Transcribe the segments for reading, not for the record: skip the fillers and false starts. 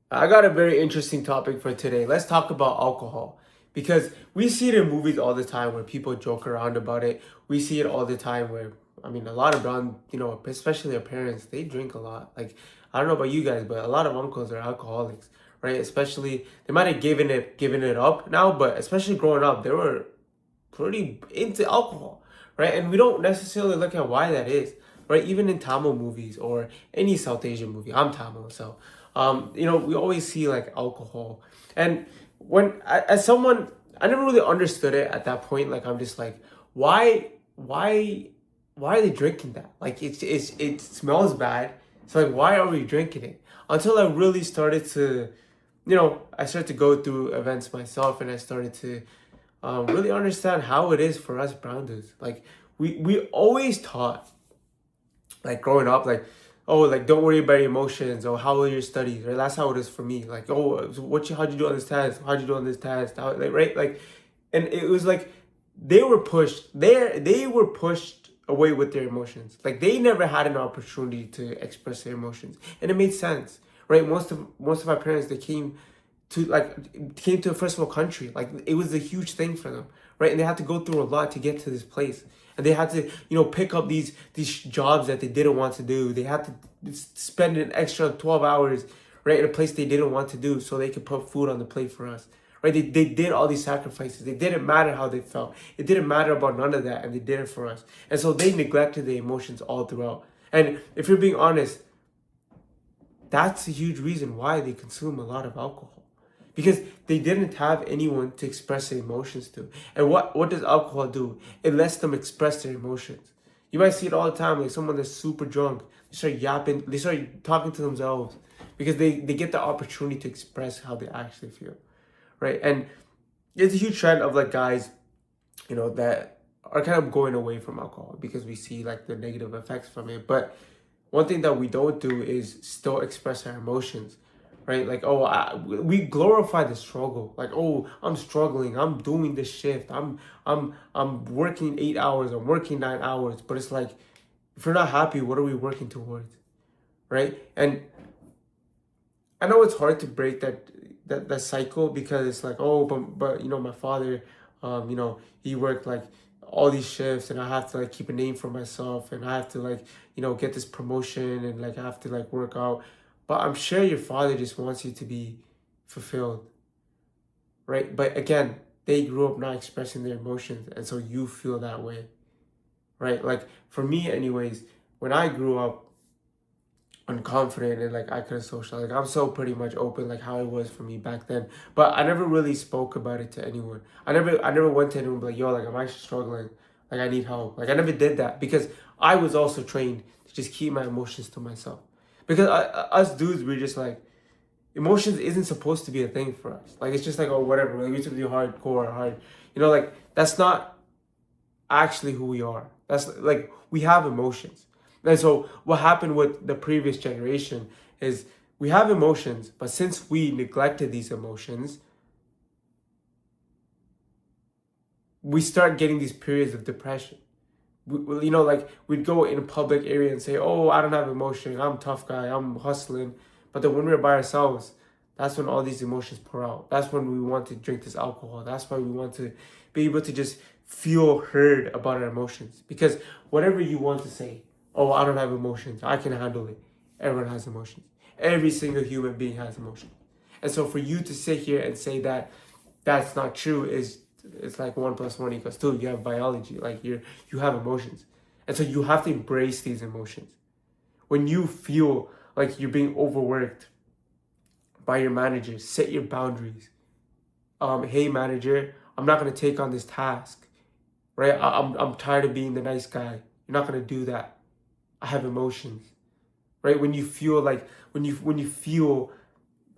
I got a very interesting topic for today. Let's talk about alcohol because we see it in movies all the time where people joke around about it. We see it all the time where, I mean, a lot of especially our parents, they drink a lot. Like, I don't know about you guys, but a lot of uncles are alcoholics, right? Especially they might have given it up now, but especially growing up, they were pretty into alcohol, right? And we don't necessarily look at why that is, right? Even in Tamil movies or any South Asian movie, I'm Tamil, so we always see like alcohol. And as someone, I never really understood it at that point. Like I'm just like, why, why are they drinking that? Like it smells bad. So like, why are we drinking it? Until I really started to, I started to go through events myself, and I started to really understand how it is for us brown dudes. Like we always taught, like growing up, like, oh, like don't worry about your emotions, or how are your studies, right? That's how it is for me. Like, oh, so how'd you do on this test? How'd you do on this test? Like, right? Like, and it was like they were pushed away with their emotions. Like they never had an opportunity to express their emotions, and it made sense, right? Most of our parents, they came to a first world country. Like it was a huge thing for them, right? And they had to go through a lot to get to this place, and they had to pick up these jobs that they didn't want to do. They had to spend an extra 12 hours, right, in a place they didn't want to do, so they could put food on the plate for us, right? They did all these sacrifices. It didn't matter how they felt. It didn't matter about none of that, and they did it for us. And so they neglected their emotions all throughout. And if you're being honest, that's a huge reason why they consume a lot of alcohol, because they didn't have anyone to express their emotions to. And what does alcohol do? It lets them express their emotions. You might see it all the time, like someone that's super drunk, they start yapping, they start talking to themselves because they get the opportunity to express how they actually feel, right? And it's a huge trend of like guys, that are kind of going away from alcohol because we see like the negative effects from it. But one thing that we don't do is still express our emotions, right? Like, oh, we glorify the struggle. Like, oh, I'm struggling. I'm doing this shift. I'm working 8 hours. I'm working 9 hours. But it's like, if you're not happy, what are we working towards, right? And I know it's hard to break that cycle, because it's like, oh, but my father, he worked like all these shifts, and I have to like keep a name for myself, and I have to like get this promotion, and like I have to like work out. But I'm sure your father just wants you to be fulfilled, right? But again, they grew up not expressing their emotions, and so you feel that way, right? Like for me, anyways, when I grew up unconfident and like I couldn't socialize. Like I'm so pretty much open, like how it was for me back then. But I never really spoke about it to anyone. I never went to anyone and be like, yo, like I'm actually struggling. Like I need help. Like I never did that because I was also trained to just keep my emotions to myself. Because us dudes, we're just like, emotions isn't supposed to be a thing for us. Like it's just like, oh, whatever. Like we have to do hardcore, hard. Like that's not actually who we are. That's like we have emotions. And so what happened with the previous generation is we have emotions, but since we neglected these emotions, we start getting these periods of depression. Like we'd go in a public area and say, oh, I don't have emotion. I'm a tough guy. I'm hustling. But then when we're by ourselves, that's when all these emotions pour out. That's when we want to drink this alcohol. That's why we want to be able to just feel heard about our emotions. Because whatever you want to say, oh, I don't have emotions, I can handle it. Everyone has emotions. Every single human being has emotions. And so for you to sit here and say that that's not true is it's like 1 + 1 = 2. You have biology, like you have emotions. And so you have to embrace these emotions. When you feel like you're being overworked by your manager, set your boundaries. Hey manager, I'm not gonna take on this task, right? I'm tired of being the nice guy. You're not gonna do that. I have emotions, right? When you feel like when you feel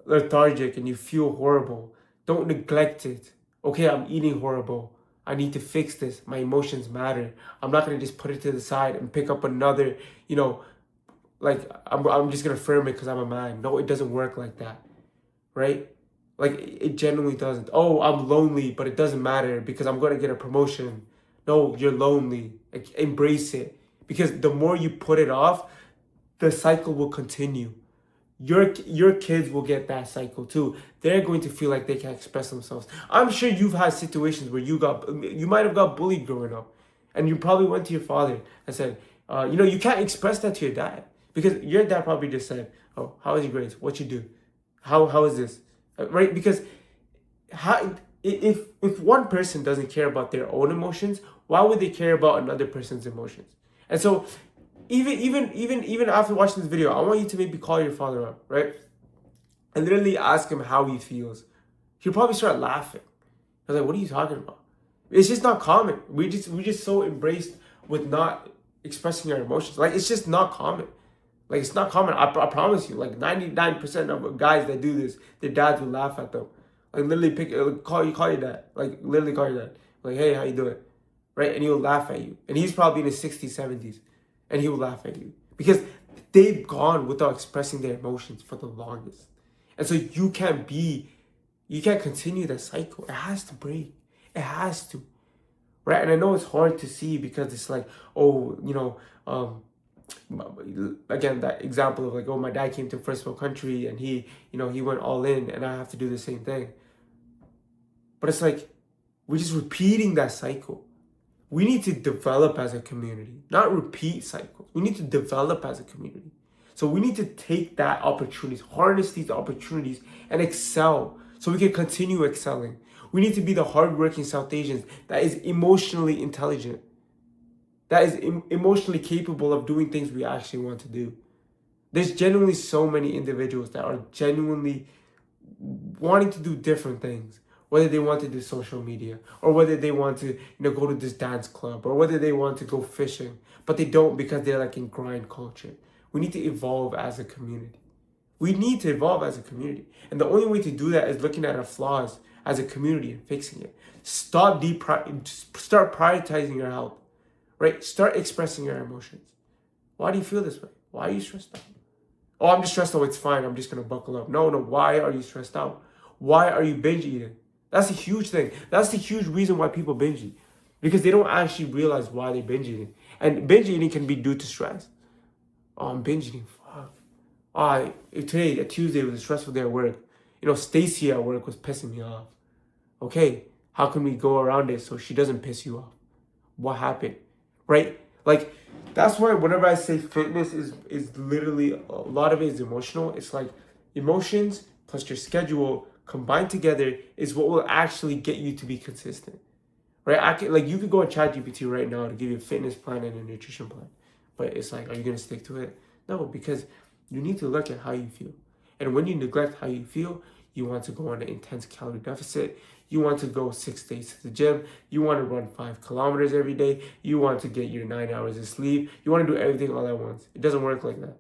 lethargic and you feel horrible, don't neglect it. Okay, I'm eating horrible. I need to fix this. My emotions matter. I'm not gonna just put it to the side and pick up another, like I'm just gonna firm it because I'm a man. No, it doesn't work like that, right? Like it genuinely doesn't. Oh, I'm lonely, but it doesn't matter because I'm gonna get a promotion. No, you're lonely. Like, embrace it, because the more you put it off, the cycle will continue. your kids will get that cycle too. They're going to feel like they can't express themselves. I'm sure you've had situations where you might have got bullied growing up, and you probably went to your father and said, you can't express that to your dad because your dad probably just said, "Oh, how is your grades? What you do? How is this?" Right? Because how if one person doesn't care about their own emotions, why would they care about another person's emotions? And so even after watching this video, I want you to maybe call your father up, right? And literally ask him how he feels. He'll probably start laughing. I was like, what are you talking about? It's just not common. We just so embraced with not expressing our emotions. Like it's just not common. Like it's not common. I promise you. Like 99% of guys that do this, their dads will laugh at them. Like literally call your dad. Like literally call your dad. Like, hey, how you doing? Right? And he'll laugh at you. And he's probably in his 60s, 70s. And he will laugh at you. Because they've gone without expressing their emotions for the longest. And so you can't continue that cycle. It has to break. It has to. Right? And I know it's hard to see because it's like, again, that example of like, oh, my dad came to a first world country and he went all in and I have to do the same thing. But it's like, we're just repeating that cycle. We need to develop as a community, not repeat cycles. We need to develop as a community. So we need to take that opportunities, harness these opportunities and excel so we can continue excelling. We need to be the hardworking South Asians that is emotionally intelligent, that is emotionally capable of doing things we actually want to do. There's genuinely so many individuals that are genuinely wanting to do different things, whether they want to do social media or whether they want to go to this dance club or whether they want to go fishing, but they don't because they're like in grind culture. We need to evolve as a community. We need to evolve as a community. And the only way to do that is looking at our flaws as a community and fixing it. Start prioritizing your health, right? Start expressing your emotions. Why do you feel this way? Why are you stressed out? Oh, I'm just stressed out. It's fine. I'm just going to buckle up. No. Why are you stressed out? Why are you binge eating? That's a huge thing. That's the huge reason why people binge eat. Because they don't actually realize why they're binge eating. And binge eating can be due to stress. Oh, I'm binge eating. Fuck. Oh, today, Tuesday, was a stressful day at work. Stacy at work was pissing me off. Okay, how can we go around it so she doesn't piss you off? What happened? Right? Like, that's why whenever I say fitness is literally, a lot of it is emotional. It's like emotions plus your schedule combined together is what will actually get you to be consistent. Right? You could go on ChatGPT right now to give you a fitness plan and a nutrition plan. But it's like, are you going to stick to it? No, because you need to look at how you feel. And when you neglect how you feel, you want to go on an intense calorie deficit. You want to go 6 days to the gym. You want to run 5 kilometers every day. You want to get your 9 hours of sleep. You want to do everything all at once. It doesn't work like that.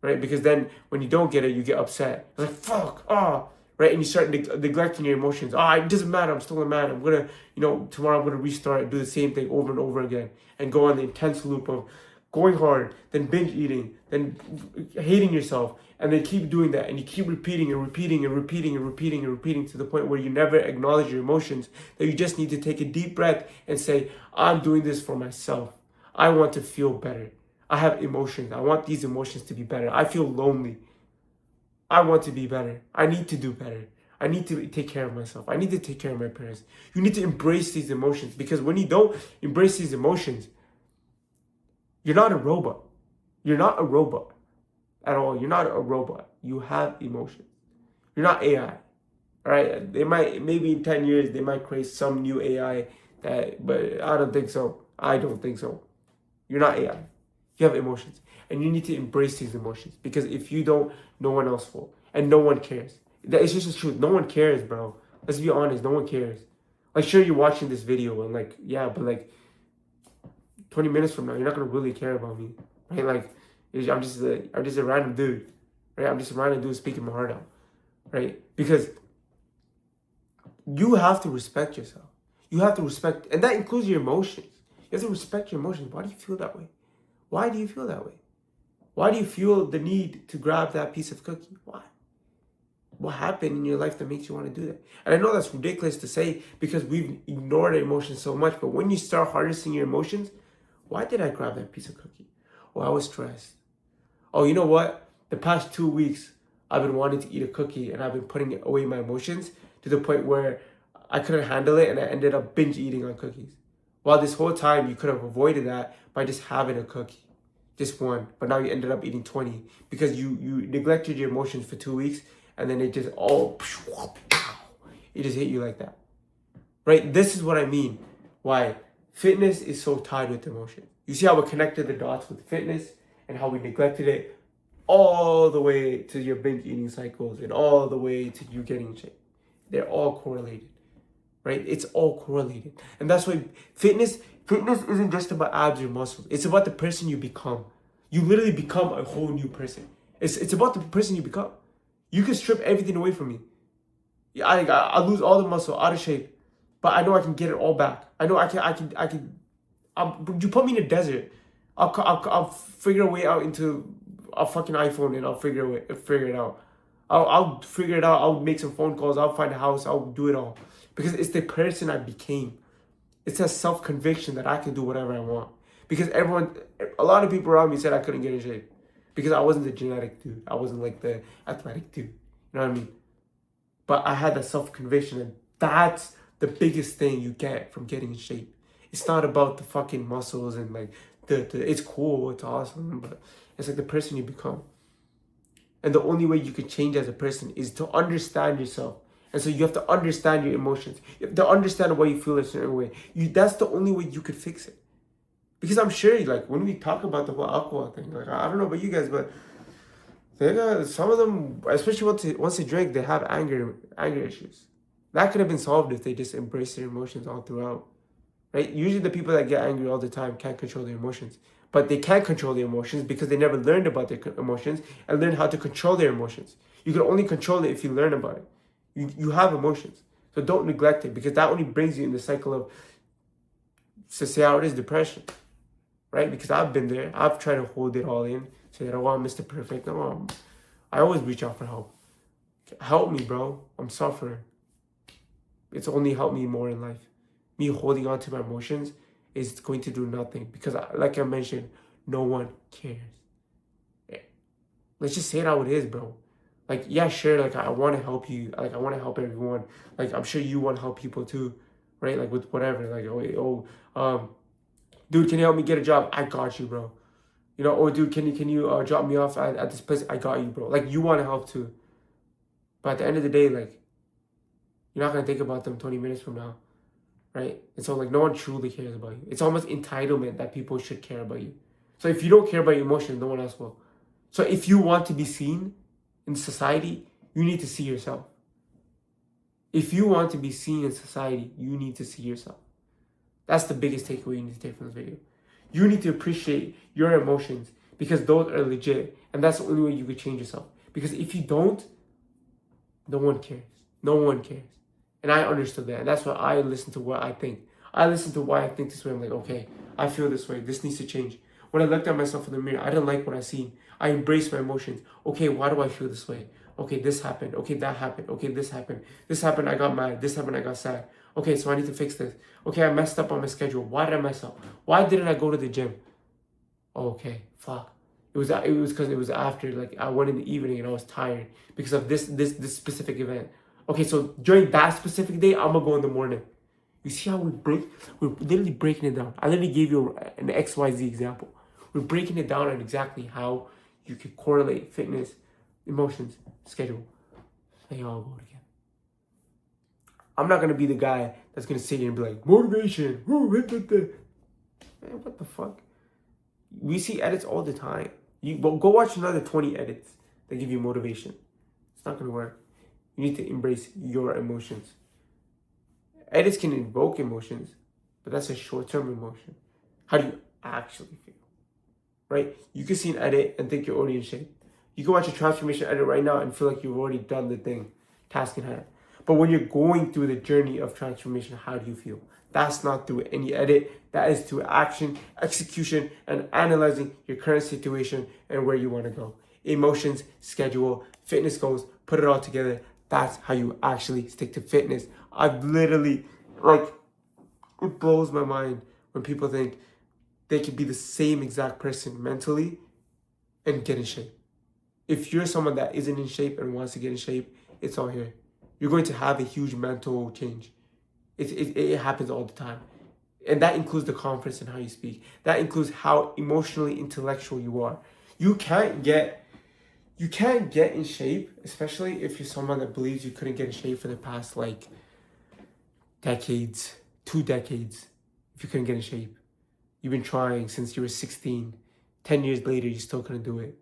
Right? Because then when you don't get it, you get upset. It's like, fuck, right? And you start neglecting your emotions. It doesn't matter. I'm still a man. I'm going to, tomorrow I'm going to restart and do the same thing over and over again and go on the intense loop of going hard, then binge eating, then hating yourself, and then keep doing that, and you keep repeating and repeating and repeating and repeating and repeating to the point where you never acknowledge your emotions, that you just need to take a deep breath and say, I'm doing this for myself. I want to feel better. I have emotions. I want these emotions to be better. I feel lonely. I want to be better. I need to do better. I need to take care of myself. I need to take care of my parents. You need to embrace these emotions, because when you don't embrace these emotions, you're not a robot. You're not a robot at all. You're not a robot. You have emotions. You're not AI. All right? Maybe in 10 years, they might create some new AI but I don't think so. I don't think so. You're not AI. You have emotions. And you need to embrace these emotions, because if you don't, no one else will. And no one cares. It's just the truth. No one cares, bro. Let's be honest. No one cares. Like, sure, you're watching this video and but 20 minutes from now, you're not going to really care about me, right? Like, I'm just a random dude, right? I'm just a random dude speaking my heart out, right? Because you have to respect yourself. You have to respect, and that includes your emotions. You have to respect your emotions. Why do you feel that way? Why do you feel that way? Why do you feel the need to grab that piece of cookie? Why? What happened in your life that makes you want to do that? And I know that's ridiculous to say because we've ignored our emotions so much, but when you start harnessing your emotions, why did I grab that piece of cookie? Oh, I was stressed. Oh, you know what? the past 2 weeks, I've been wanting to eat a cookie and I've been putting away my emotions to the point where I couldn't handle it and I ended up binge eating on cookies. While this whole time you could have avoided that by just having a cookie, just one. But now you ended up eating 20 because you neglected your emotions for 2 weeks and then it just it just hit you like that. Right? This is what I mean. Why fitness is so tied with emotion. You see how we connected the dots with fitness and how we neglected it all the way to your binge eating cycles and all the way to you getting in shape. They're all correlated, right? It's all correlated. And that's why fitness isn't just about abs or muscles. It's about the person you become. You literally become a whole new person. It's about the person you become. You can strip everything away from me. I lose all the muscle, out of shape, but I know I can get it all back. I know I can. You put me in a desert, I'll figure a way out into a fucking iPhone and I'll figure it out. I'll figure it out. I'll make some phone calls. I'll find a house. I'll do it all because it's the person I became. It's a self-conviction that I can do whatever I want. Because a lot of people around me said I couldn't get in shape because I wasn't the genetic dude. I wasn't like the athletic dude. You know what I mean? But I had that self-conviction, and that's the biggest thing you get from getting in shape. It's not about the fucking muscles and like it's cool, it's awesome, but it's like the person you become. And the only way you can change as a person is to understand yourself. And so you have to understand your emotions. You have to understand why you feel a certain way. That's the only way you could fix it. Because I'm sure, like, when we talk about the whole alcohol thing, like, I don't know about you guys, but some of them, especially once they drink, they have anger issues. That could have been solved if they just embraced their emotions all throughout. Right? Usually the people that get angry all the time can't control their emotions. But they can't control their emotions because they never learned about their emotions and learned how to control their emotions. You can only control it if you learn about it. You have emotions. So don't neglect it because that only brings you in the cycle of, to say how it is, depression. Right? Because I've been there. I've tried to hold it all in. Say that, oh, I'm Mr. Perfect. No, I always reach out for help. Help me, bro. I'm suffering. It's only helped me more in life. Me holding on to my emotions is going to do nothing because, like I mentioned, no one cares. Let's just say it how it is, bro. Like, yeah, sure, like, I want to help you. Like, I want to help everyone. Like, I'm sure you want to help people too, right? Like, with whatever. Like, dude, can you help me get a job? I got you, bro. You know, dude, can you drop me off at this place? I got you, bro. Like, you want to help too. But at the end of the day, like, you're not going to think about them 20 minutes from now. Right? And so, like, no one truly cares about you. It's almost entitlement that people should care about you. So if you don't care about your emotions, no one else will. So if you want to be seen in society, you need to see yourself. If you want to be seen in society, you need to see yourself. That's the biggest takeaway you need to take from this video. You need to appreciate your emotions because those are legit. And that's the only way you can change yourself. Because if you don't, no one cares. No one cares. And I understood that. And that's why I listen to what I think. I listen to why I think this way. I'm like, okay, I feel this way. This needs to change. When I looked at myself in the mirror, I didn't like what I seen. I embraced my emotions. Okay, why do I feel this way? Okay, this happened. Okay, that happened. Okay, this happened. This happened, I got mad. This happened, I got sad. Okay, so I need to fix this. Okay, I messed up on my schedule. Why did I mess up? Why didn't I go to the gym? Okay, fuck. It was because it was after, like, I went in the evening and I was tired because of this specific event. Okay, so during that specific day, I'm gonna go in the morning. You see how we're literally breaking it down. I literally gave you an XYZ example. We're breaking it down on exactly how you can correlate fitness, emotions, schedule. They all go together. I'm not gonna be the guy that's gonna sit here and be like, motivation. Man, what the fuck? We see edits all the time. You go watch another 20 edits that give you motivation. It's not gonna work. You need to embrace your emotions. Edits can invoke emotions, but that's a short-term emotion. How do you actually feel? Right? You can see an edit and think you're already in shape. You can watch a transformation edit right now and feel like you've already done the thing, task in hand. But when you're going through the journey of transformation, how do you feel? That's not through any edit. That is through action, execution, and analyzing your current situation and where you want to go. Emotions, schedule, fitness goals, put it all together. That's how you actually stick to fitness. I've literally, like, it blows my mind when people think they could be the same exact person mentally and get in shape. if you're someone that isn't in shape and wants to get in shape, it's all here. You're going to have a huge mental change. It happens all the time. And that includes the confidence in how you speak. That includes how emotionally intellectual you are. You can't get in shape, especially if you're someone that believes you couldn't get in shape for the past like decades, 2 decades. If you couldn't get in shape, you've been trying since you were 16. 10 years later, you still couldn't do it.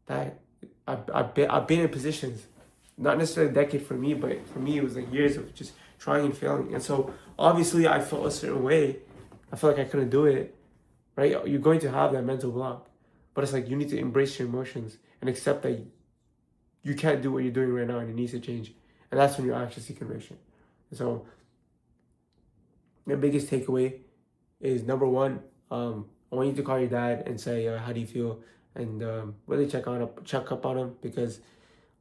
That I've been in positions, not necessarily a decade for me, but for me it was like years of just trying and failing. And so obviously I felt a certain way. I felt like I couldn't do it, right? You're going to have that mental block, but it's like you need to embrace your emotions and accept that you can't do what you're doing right now and it needs to change. And that's when you actually see conviction. And so the biggest takeaway is number one, I want you to call your dad and say, how do you feel? And really check up on him, because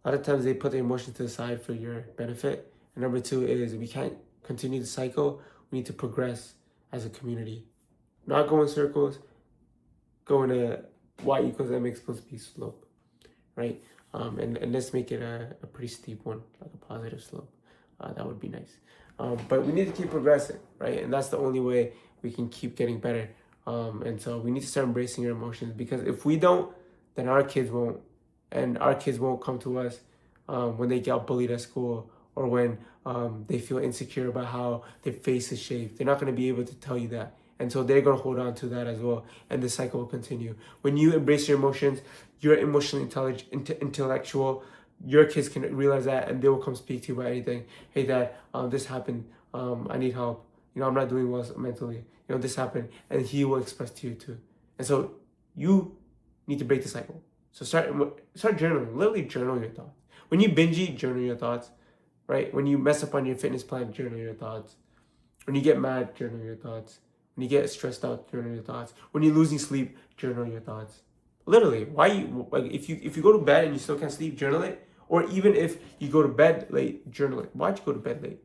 a lot of times they put their emotions to the side for your benefit. And number two is we can't continue the cycle. We need to progress as a community. Not go in circles, go in a y equals mx plus b slope, right? And let's make it a pretty steep one, like a positive slope. That would be nice. But we need to keep progressing, right? And that's the only way we can keep getting better. And so we need to start embracing our emotions, because if we don't, then our kids won't. And our kids won't come to us when they get bullied at school, or when they feel insecure about how their face is shaped. They're not going to be able to tell you that. And so they're going to hold on to that as well. And the cycle will continue. When you embrace your emotions, you're emotionally intellectual. Your kids can realize that, and they will come speak to you about anything. Hey, Dad, this happened. I need help. I'm not doing well mentally. This happened. And he will express to you too. And so you need to break the cycle. So start journaling. Literally journal your thoughts. When you binge eat, journal your thoughts, right? When you mess up on your fitness plan, journal your thoughts. When you get mad, journal your thoughts. When you get stressed out, journal your thoughts. When you're losing sleep, journal your thoughts. Literally, if you go to bed and you still can't sleep, journal it. Or even if you go to bed late, journal it. Why'd you go to bed late?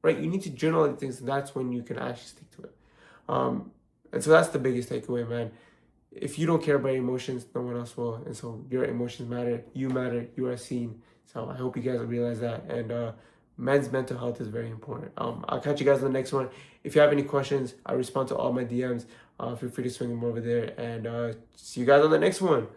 Right? You need to journal things, and that's when you can actually stick to it. And so that's the biggest takeaway, man. If you don't care about your emotions, no one else will. And so your emotions matter. You matter. You are seen. So I hope you guys realize that. And men's mental health is very important. I'll catch you guys on the next one. If you have any questions, I respond to all my DMs. Feel free to swing them over there. And see you guys on the next one.